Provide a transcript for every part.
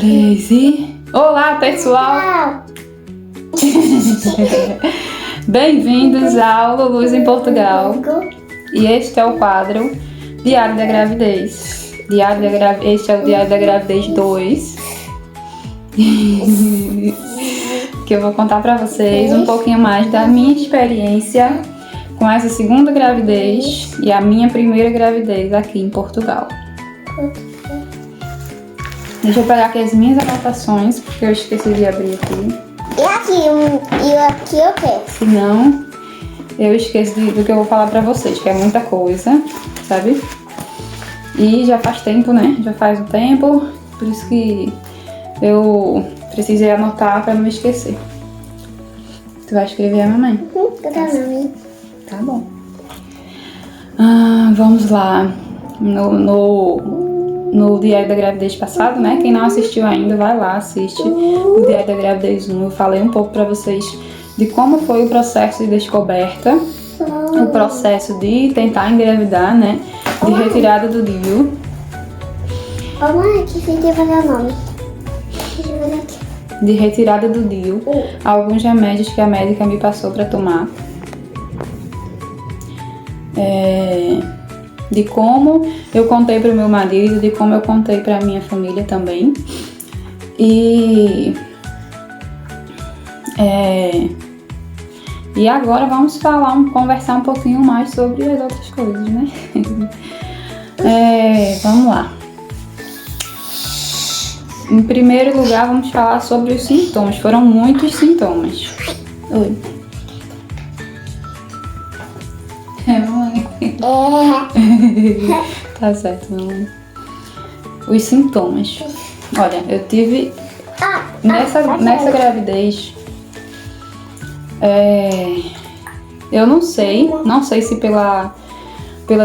3 e... Olá, pessoal! Bem-vindos ao Lulus em Portugal. E este é o quadro Diário da Gravidez. Este é o Diário da Gravidez 2. Que eu vou contar pra vocês um pouquinho mais da minha experiência com essa segunda gravidez e a minha primeira gravidez aqui em Portugal. Deixa eu pegar aqui as minhas anotações, porque eu esqueci de abrir aqui. E aqui o quê? Senão, eu esqueço do que eu vou falar pra vocês, que é muita coisa, sabe? E já faz tempo, né? Já faz um tempo, por isso que eu precisei anotar pra não me esquecer. Tu vai escrever a mamãe? Tá bom. Vamos lá. No Diário da Gravidez passado, né? Quem não assistiu ainda, vai lá, assiste o Diário da Gravidez 1. Eu falei um pouco pra vocês de como foi o processo de descoberta, o processo de tentar engravidar, né? De retirada do DIU. Mãe, aqui tem que fazer o nome. Deixa eu ver aqui. De retirada do DIU. Alguns remédios que a médica me passou pra tomar. De como eu contei pro meu marido, de como eu contei pra minha família também. E agora vamos conversar um pouquinho mais sobre as outras coisas, né? Vamos lá. Em primeiro lugar, vamos falar sobre os sintomas. Foram muitos sintomas. Oi. Mamãe. Tá certo, mamãe. Os sintomas. Olha, eu tive nessa gravidez, eu não sei se pela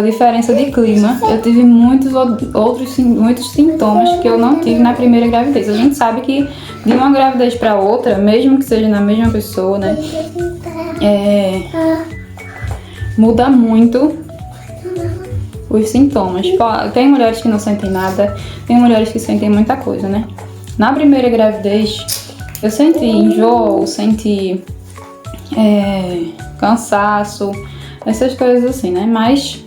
diferença de clima, eu tive muitos sintomas que eu não tive na primeira gravidez. A gente sabe que de uma gravidez para outra, mesmo que seja na mesma pessoa, né, muda muito os sintomas. Tem mulheres que não sentem nada, tem mulheres que sentem muita coisa, né? Na primeira gravidez, eu senti enjoo, senti cansaço, essas coisas assim, né? Mas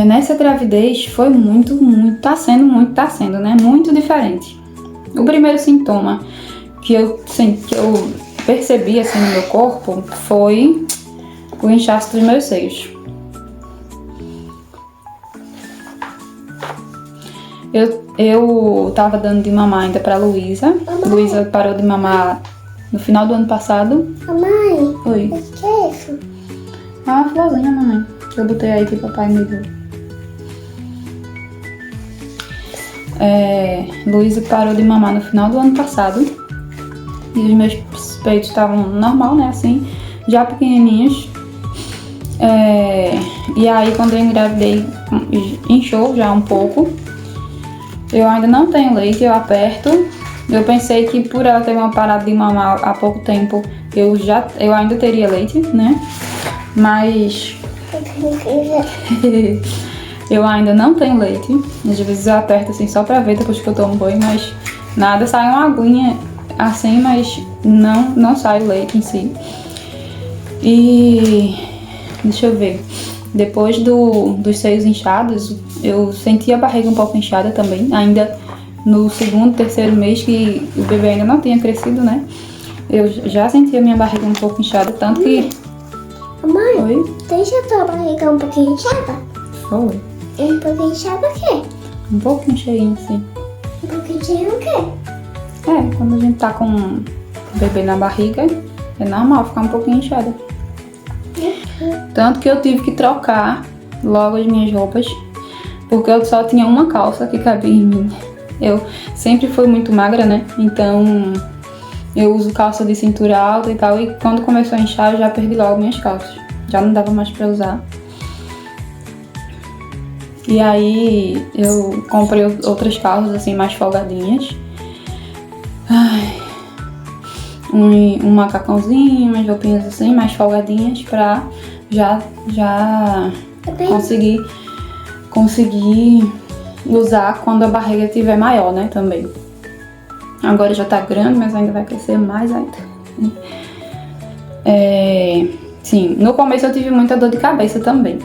nessa gravidez foi tá sendo, né? Muito diferente. O primeiro sintoma que eu percebi assim no meu corpo foi o inchaço dos meus seios. Eu tava dando de mamar ainda pra Luísa. Luísa parou de mamar no final do ano passado. Mamãe, Oi. o que é isso? É uma florzinha, mamãe, que eu botei aí que papai me deu. Luísa parou de mamar no final do ano passado. E os meus peitos estavam normal, né, assim, já pequenininhos. E aí quando eu engravidei, inchou já um pouco. Eu ainda não tenho leite, eu aperto. Eu pensei que por ela ter uma parada de mamar há pouco tempo, eu ainda teria leite, né? Mas eu ainda não tenho leite. Às vezes eu aperto assim só pra ver depois que eu tomo banho, mas nada, sai uma aguinha assim, mas não sai o leite em si. E deixa eu ver. Depois dos seios inchados, eu senti a barriga um pouco inchada também. Ainda no segundo, terceiro mês, que o bebê ainda não tinha crescido, né? Eu já senti a minha barriga um pouco inchada, tanto que... Mãe, Oi? deixa a tua barriga um pouquinho inchada. Foi. Um pouquinho inchada o quê? Um pouquinho cheinho, assim. Um pouquinho cheio o quê? Quando a gente tá com o bebê na barriga, é normal ficar um pouquinho inchada. Tanto que eu tive que trocar logo as minhas roupas, porque eu só tinha uma calça que cabia em mim. Eu sempre fui muito magra, né? Então eu uso calça de cintura alta e tal. E quando começou a inchar, eu já perdi logo minhas calças. Já não dava mais pra usar. E aí eu comprei outras calças assim mais folgadinhas. Um macacãozinho, umas roupinhas assim mais folgadinhas pra já conseguir usar quando a barriga estiver maior, né, também. Agora já tá grande, mas ainda vai crescer mais ainda. Sim, no começo eu tive muita dor de cabeça também.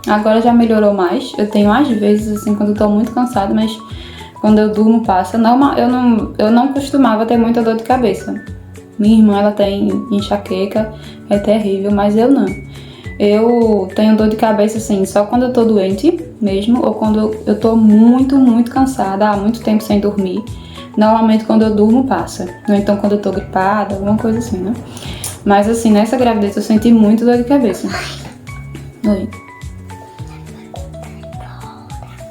Agora já melhorou mais. Eu tenho às vezes, assim, quando eu tô muito cansada, mas quando eu durmo passa. Eu não costumava ter muita dor de cabeça. Minha irmã, ela tem enxaqueca, é terrível, mas eu não. Eu tenho dor de cabeça, assim, só quando eu tô doente mesmo, ou quando eu tô muito, muito cansada, há muito tempo sem dormir. Normalmente quando eu durmo passa. Ou então quando eu tô gripada, alguma coisa assim, né? Mas assim, nessa gravidez eu senti muito dor de cabeça. Oi.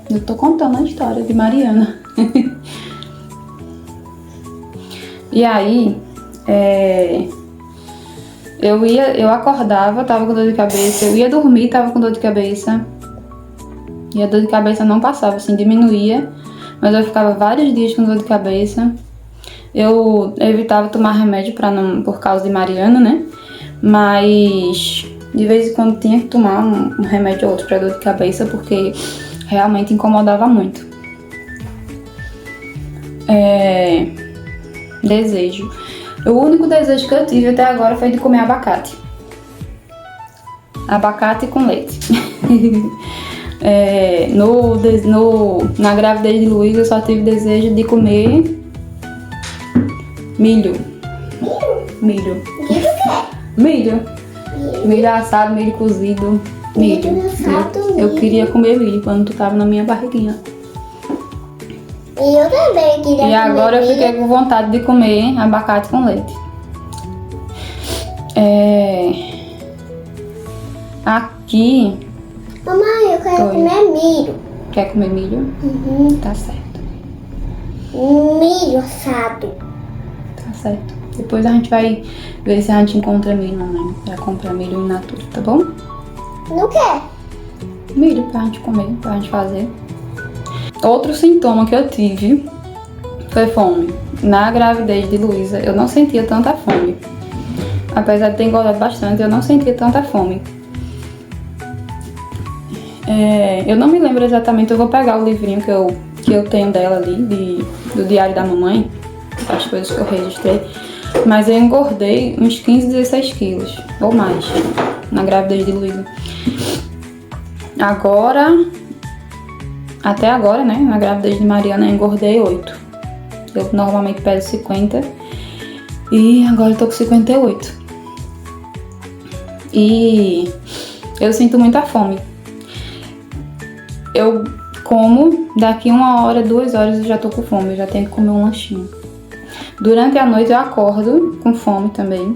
Eu tô contando a história de Mariana. E aí, eu acordava, tava com dor de cabeça, eu ia dormir, tava com dor de cabeça. E a dor de cabeça não passava, assim, diminuía, mas eu ficava vários dias com dor de cabeça. Eu evitava tomar remédio por causa de Mariana, né? Mas de vez em quando tinha que tomar um remédio ou outro pra dor de cabeça, porque realmente incomodava muito. Desejo. O único desejo que eu tive até agora foi de comer abacate. Abacate com leite. Na gravidez de Luísa eu só tive desejo de comer milho. Milho assado, milho cozido. Milho. Eu queria comer milho quando tu tava na minha barriguinha. E eu também queria comer. E agora eu fiquei com vontade de comer abacate com leite. Aqui. Mamãe, eu quero comer milho. Quer comer milho? Uhum. Tá certo. Milho assado. Tá certo. Depois a gente vai ver se a gente encontra milho, mamãe. Pra comprar milho in natura, tá bom? Não quer? Milho pra gente comer, pra gente fazer. Outro sintoma que eu tive foi fome. Na gravidez de Luísa, eu não sentia tanta fome. Apesar de ter engordado bastante, eu não sentia tanta fome. Eu não me lembro exatamente, eu vou pegar o livrinho que eu tenho dela ali, do diário da mamãe, as coisas que eu registrei. Mas eu engordei uns 15, 16 quilos, ou mais, na gravidez de Luísa. Até agora, né, na gravidez de Mariana eu engordei 8. Eu normalmente peso 50 e agora eu tô com 58. E eu sinto muita fome. Eu como, daqui 1 hora, 2 horas eu já tô com fome, eu já tenho que comer um lanchinho. Durante a noite eu acordo com fome também.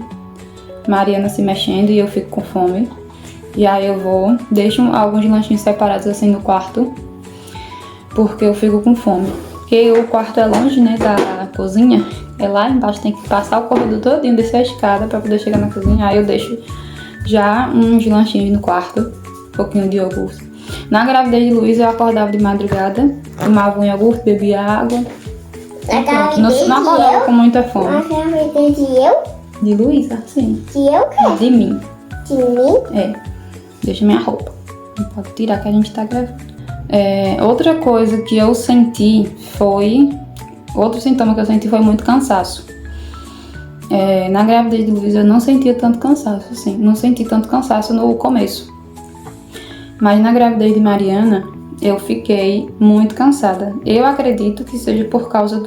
Mariana se mexendo e eu fico com fome. E aí eu deixo alguns lanchinhos separados assim no quarto, porque eu fico com fome. Porque o quarto é longe, né, da cozinha. É lá embaixo, tem que passar o corredor todinho, descer a escada pra poder chegar na cozinha. Aí eu deixo já uns lanchinhos no quarto, um pouquinho de iogurte. Na gravidez de Luísa eu acordava de madrugada, tomava um iogurte, bebia água. Não acordava com muita fome. Na gravidez de eu? De Luísa, sim. De eu, cara? De mim. De mim? Deixa minha roupa. Não pode tirar que a gente tá gravando. Outra coisa que eu senti outro sintoma que eu senti foi muito cansaço. Na gravidez de Luísa eu não sentia tanto cansaço, assim. Não senti tanto cansaço no começo. Mas na gravidez de Mariana eu fiquei muito cansada. Eu acredito que seja por causa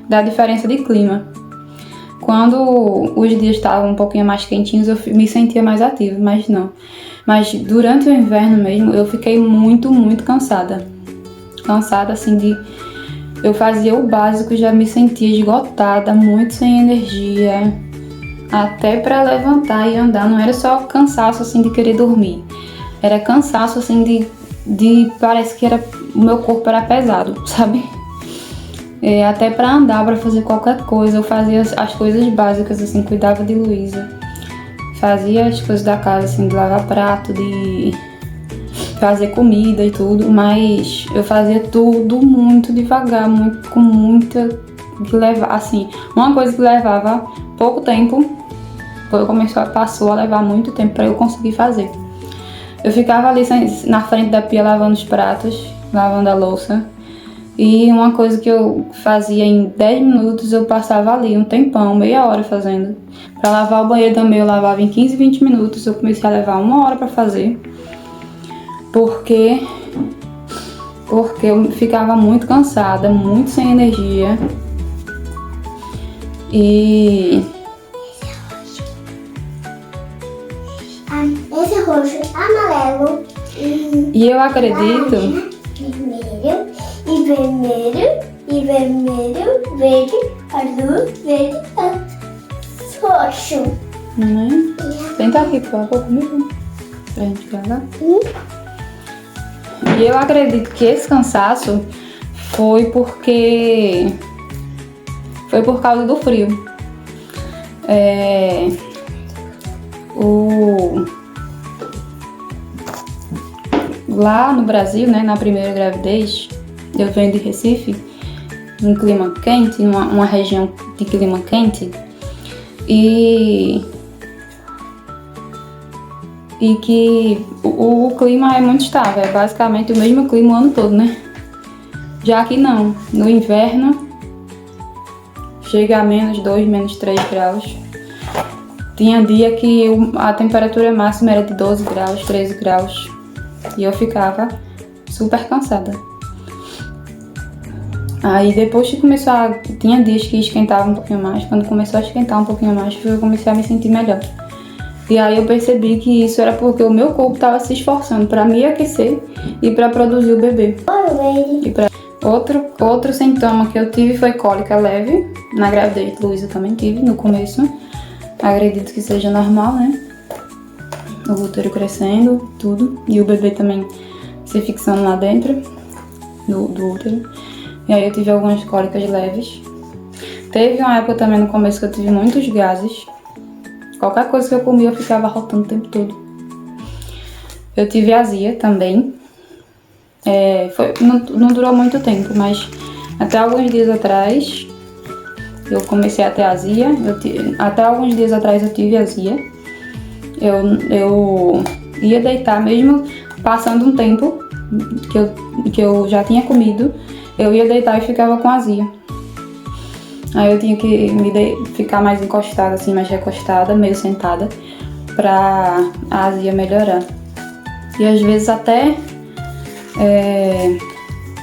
da diferença de clima. Quando os dias estavam um pouquinho mais quentinhos eu me sentia mais ativa, mas não. Mas durante o inverno mesmo eu fiquei muito, muito cansada. Cansada assim eu fazia o básico e já me sentia esgotada, muito sem energia. Até pra levantar e andar, não era só cansaço assim de querer dormir. Era cansaço assim parece que o meu corpo era pesado, sabe? Até pra andar, pra fazer qualquer coisa, eu fazia as coisas básicas, assim, cuidava de Luísa. Fazia as coisas da casa, assim, de lavar prato, de fazer comida e tudo, mas eu fazia tudo muito devagar, com muita... assim, uma coisa que levava pouco tempo, passou a levar muito tempo pra eu conseguir fazer. Eu ficava ali na frente da pia lavando os pratos, lavando a louça, E uma coisa que eu fazia em 10 minutos, eu passava ali um tempão, meia hora fazendo. Pra lavar o banheiro também, eu lavava em 15, 20 minutos. Eu comecei a levar 1 hora pra fazer. Porque eu ficava muito cansada, muito sem energia. E esse é roxo, amarelo e eu acredito... vermelho, e vermelho, e vermelho, verde, azul, verde, roxo. Mamãe, senta aqui, por favor, comigo, pra gente gravar. E eu acredito que esse cansaço foi por causa do frio. Lá no Brasil, né, na primeira gravidez, eu venho de Recife, um clima quente, uma região de clima quente, e que o clima é muito estável, é basicamente o mesmo clima o ano todo, né? Já aqui não, no inverno chega a -2, -3 graus. Tinha dia que a temperatura máxima era de 12 graus, 13 graus. E eu ficava super cansada. Aí depois que começou a... Tinha dias que esquentava um pouquinho mais. Quando começou a esquentar um pouquinho mais, eu comecei a me sentir melhor. E aí eu percebi que isso era porque o meu corpo estava se esforçando para me aquecer e para produzir o bebê. Outro sintoma que eu tive foi cólica leve. Na gravidez, Luísa também tive no começo. Acredito que seja normal, né? O útero crescendo, tudo. E o bebê também se fixando lá dentro do útero. E aí eu tive algumas cólicas leves. Teve uma época também no começo que eu tive muitos gases. Qualquer coisa que eu comia eu ficava rotando o tempo todo. Eu tive azia também. Não durou muito tempo, mas até alguns dias atrás eu comecei a ter azia. Até alguns dias atrás eu tive azia. Eu ia deitar, mesmo passando um tempo que eu já tinha comido, eu ia deitar e ficava com azia. Aí eu tinha que ficar mais encostada, assim, mais recostada, meio sentada, pra a azia melhorar. E às vezes até,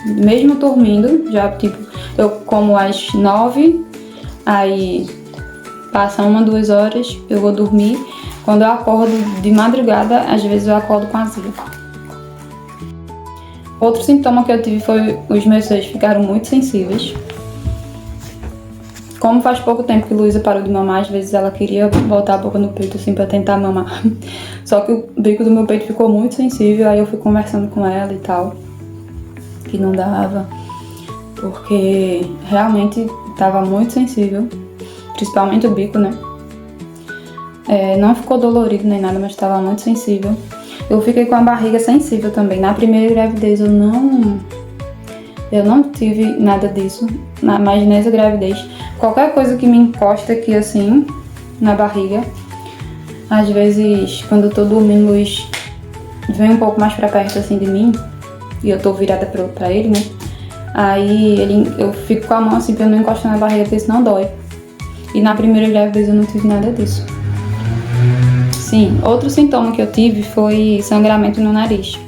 mesmo dormindo, já tipo, eu como às 9, aí passa 1, 2 horas, eu vou dormir. Quando eu acordo de madrugada, às vezes eu acordo com azia. Outro sintoma que eu tive foi os meus seios ficaram muito sensíveis. Como faz pouco tempo que Luísa parou de mamar, às vezes ela queria botar a boca no peito assim pra tentar mamar. Só que o bico do meu peito ficou muito sensível, aí eu fui conversando com ela e tal, que não dava, porque realmente tava muito sensível, principalmente o bico, né? Não ficou dolorido nem nada, mas estava muito sensível. Eu fiquei com a barriga sensível também. Na primeira gravidez eu não tive nada disso, mas nessa gravidez, qualquer coisa que me encosta aqui assim, na barriga, às vezes quando eu tô dormindo, Luiz vem um pouco mais pra perto assim de mim, e eu tô virada pra ele, né? Aí eu fico com a mão assim pra eu não encostar na barriga, porque senão dói. E na primeira gravidez eu não tive nada disso. Sim, outro sintoma que eu tive foi sangramento no nariz.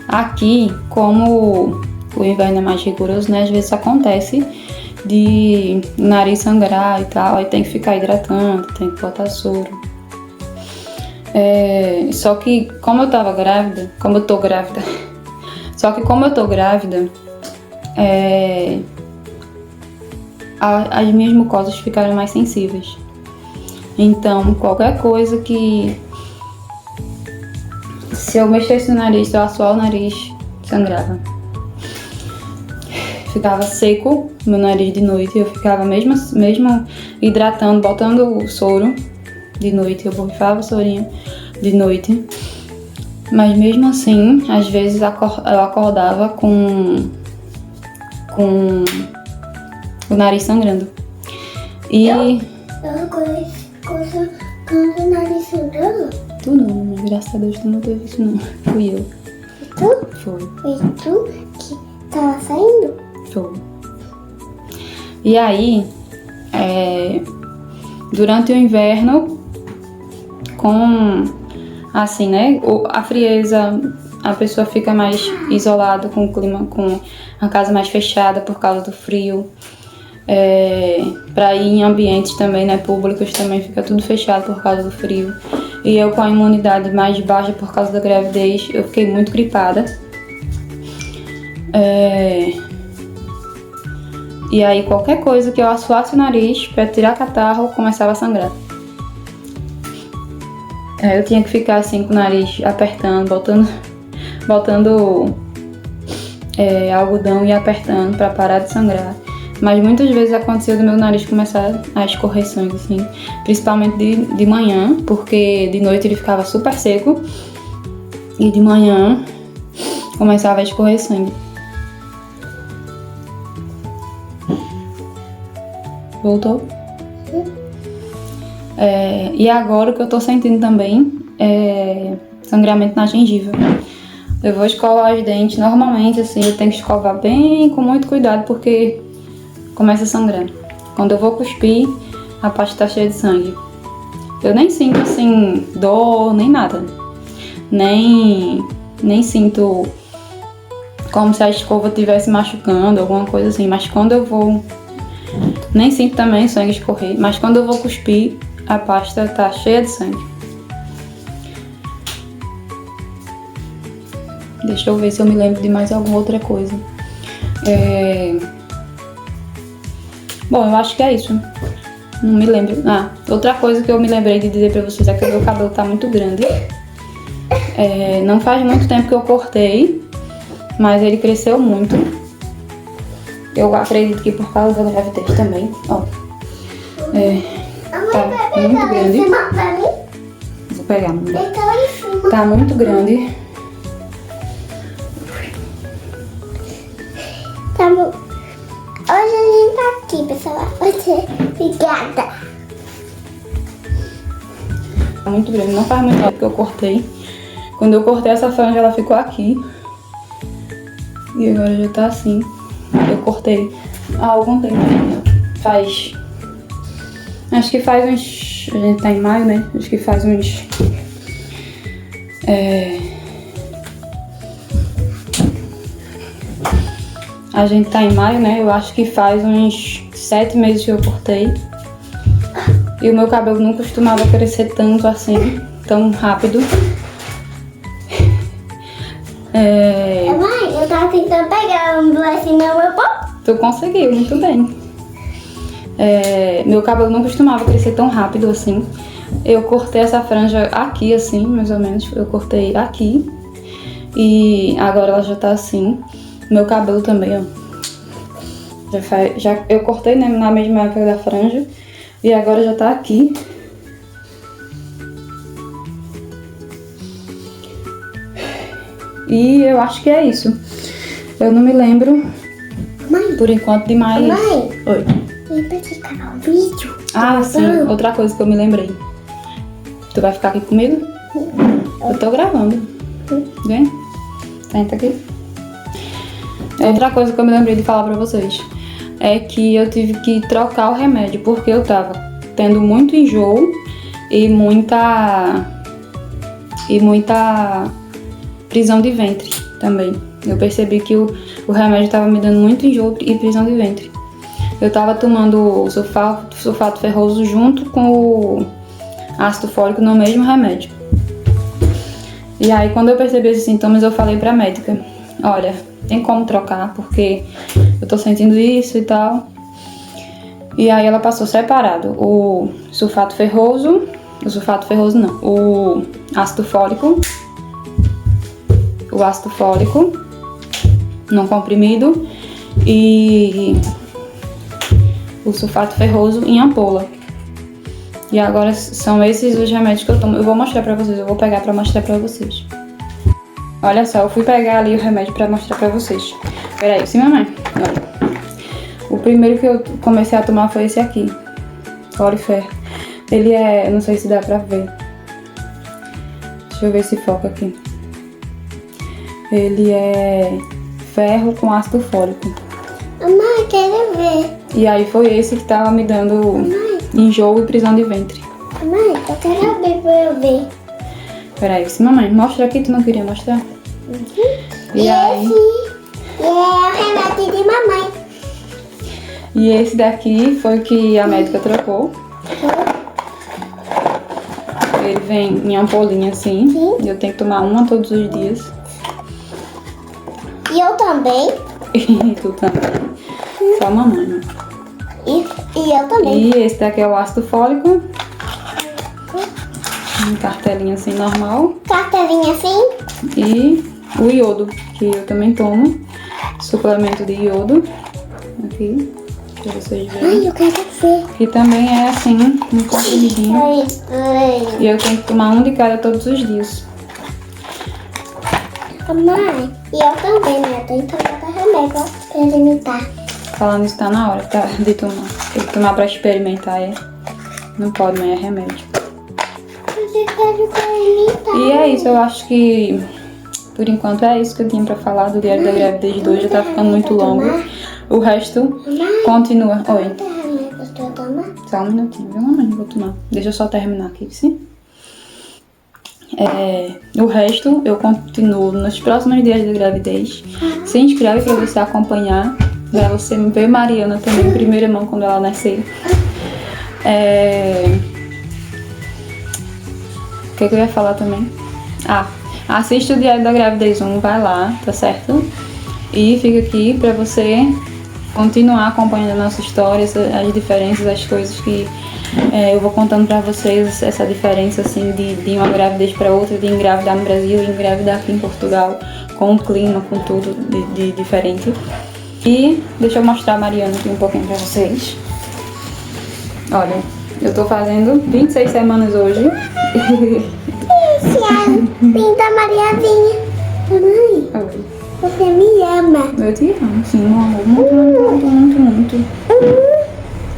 Aqui, como o inverno é mais rigoroso, né? Às vezes acontece de o nariz sangrar e tal, aí tem que ficar hidratando, tem que botar soro. Só que como eu tô grávida, as minhas mucosas ficaram mais sensíveis. Então, qualquer coisa que... Se eu mexesse no nariz, se eu assoar o nariz, sangrava. Ficava seco meu nariz de noite, eu ficava mesmo hidratando, botando o soro de noite, eu borrifava o sorinho de noite. Mas mesmo assim, às vezes eu acordava com o nariz sangrando. E... Coisa quando o nariz sangrando? Tu não, mas graças a Deus tu não teve isso não. Fui eu. E tu? Foi. E tu que tava saindo? Show. E aí, durante o inverno, com, assim, né, a frieza, a pessoa fica mais isolada com o clima, com a casa mais fechada por causa do frio. Para ir em ambientes também, né, públicos, também fica tudo fechado por causa do frio. E eu, com a imunidade mais baixa por causa da gravidez, eu fiquei muito gripada. E aí qualquer coisa que eu assoasse o nariz para tirar catarro, começava a sangrar. Eu tinha que ficar assim com o nariz apertando, botando algodão e apertando para parar de sangrar. Mas muitas vezes aconteceu do meu nariz começar a escorrer sangue, assim, principalmente de manhã, porque de noite ele ficava super seco e de manhã começava a escorrer sangue. Voltou? E agora o que eu tô sentindo também é sangramento na gengiva. Eu vou escovar os dentes normalmente, assim, eu tenho que escovar bem com muito cuidado porque começa a sangrar. Quando eu vou cuspir, a pasta tá cheia de sangue. Eu nem sinto assim dor, nem nada. Nem sinto como se a escova estivesse machucando, alguma coisa assim. Mas quando eu vou... Nem sinto também o sangue escorrer. Mas quando eu vou cuspir, a pasta tá cheia de sangue. Deixa eu ver se eu me lembro de mais alguma outra coisa. Bom, eu acho que é isso. Não me lembro. Outra coisa que eu me lembrei de dizer pra vocês é que o meu cabelo tá muito grande. Não faz muito tempo que eu cortei, mas ele cresceu muito. Eu acredito que por causa da gravidez também. Ó. Tá muito grande. Vou pegar, mamãe. Tá muito grande. Tá bom. Hoje a gente tá aqui, pessoal. Obrigada. Tá muito grande, não faz muito tempo que eu cortei. Quando eu cortei essa franja, ela ficou aqui. E agora já tá assim. Eu cortei há algum tempo. Acho que faz uns... A gente tá em maio, né? Acho que faz uns... A gente tá em maio, né? Eu acho que faz uns 7 meses que eu cortei. E o meu cabelo não costumava crescer tanto assim, tão rápido. Mãe, eu tava tentando pegar assim no meu pó. Tu conseguiu, muito bem. Meu cabelo não costumava crescer tão rápido assim. Eu cortei essa franja aqui, assim, mais ou menos. Eu cortei aqui. E agora ela já tá assim. Meu cabelo também, ó. Eu cortei, né, na mesma época da franja. E agora já tá aqui. E eu acho que é isso. Eu não me lembro, Mãe, por enquanto, de mais... Mãe. Oi. Lembra de gravar um vídeo? Sim. Outra coisa que eu me lembrei. Tu vai ficar aqui comigo? Eu tô gravando. Vem. Senta aqui. Outra coisa que eu me lembrei de falar pra vocês é que eu tive que trocar o remédio porque eu tava tendo muito enjoo e muita prisão de ventre também. Eu percebi que o remédio tava me dando muito enjoo e prisão de ventre. Eu tava tomando o sulfato ferroso junto com o ácido fólico no mesmo remédio. E aí, quando eu percebi esses sintomas, eu falei pra médica: olha, tem como trocar, porque eu tô sentindo isso e tal. E aí ela passou separado o ácido fólico não comprimido e o sulfato ferroso em ampola. E agora são esses os remédios que eu tomo. Eu vou mostrar pra vocês, eu vou pegar pra mostrar pra vocês. Olha só, eu fui pegar ali o remédio pra mostrar pra vocês. Peraí, sim, mamãe? Olha. O primeiro que eu comecei a tomar foi esse aqui. Orifer. Ele é... não sei se dá pra ver. Deixa eu ver se foca aqui. Ele é ferro com ácido fólico. Mamãe, quero ver. E aí foi esse que tava me dando Mamãe, enjoo e prisão de ventre. mamãe, eu quero ver pra eu ver. Peraí, mamãe, mostra aqui, tu não queria mostrar? E aí? Esse é o remédio de mamãe. E esse daqui foi o que a médica trocou. Ele vem em ampolinha assim. Sim. E eu tenho que tomar uma todos os dias. E eu também. E tu também. Só a mamãe, né? E eu também. E esse daqui é o ácido fólico. Em cartelinha assim normal. Cartelinha assim. E o iodo, que eu também tomo. Suplemento de iodo. Aqui. Pra vocês verem. Ai, eu quero ver. Que também é assim, um comprimidinho. É estranho. E eu tenho que tomar um de cada todos os dias. Mamãe, e eu também, né? Eu tenho que tomar remédio ó, pra limitar. Falando isso, tá na hora tá, de tomar. Tem que tomar pra experimentar, é. Não pode, mas é remédio. Mas eu quero pra limitar. E é isso, eu acho que por enquanto é isso que eu tinha pra falar do Diário da Gravidez 2. Já tá ficando muito longo. O resto continua. Oi, Quanto remédio você toma? só um minutinho, viu, mamãe? Vou tomar. Deixa eu só terminar aqui, sim? O resto eu continuo nos próximos dias da gravidez. Se inscreve pra você acompanhar. Pra você ver Mariana também em primeira mão quando ela nascer. O que eu ia falar também? Assiste o Diário da Gravidez 1, vai lá, tá certo? E fica aqui pra você continuar acompanhando a nossa história, as diferenças, as coisas que eu vou contando pra vocês, essa diferença assim de uma gravidez pra outra, de engravidar no Brasil e engravidar aqui em Portugal, com o clima, com tudo de diferente. E deixa eu mostrar a Mariana aqui um pouquinho pra vocês. Olha, eu tô fazendo 26 semanas hoje. Esse é linda Mariazinha. Mamãe, Oi. você me ama. Eu te amo, sim, meu amor. Muito, muito, muito, muito,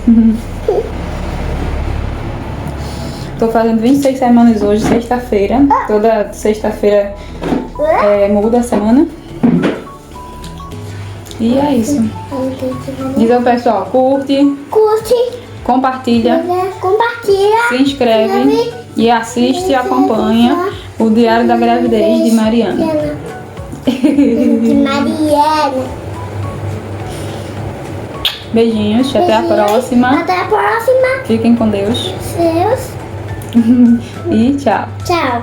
muito. Tô fazendo 26 semanas hoje, sexta-feira. Toda sexta-feira muda a semana. E é isso. Diz ao pessoal, curte, compartilha, compartilha, se inscreve e assiste e acompanha o Diário da Gravidez de Mariana. de Mariana. Beijinhos, até a próxima. Até a próxima. Fiquem com Deus. Deus. E tchau. Tchau.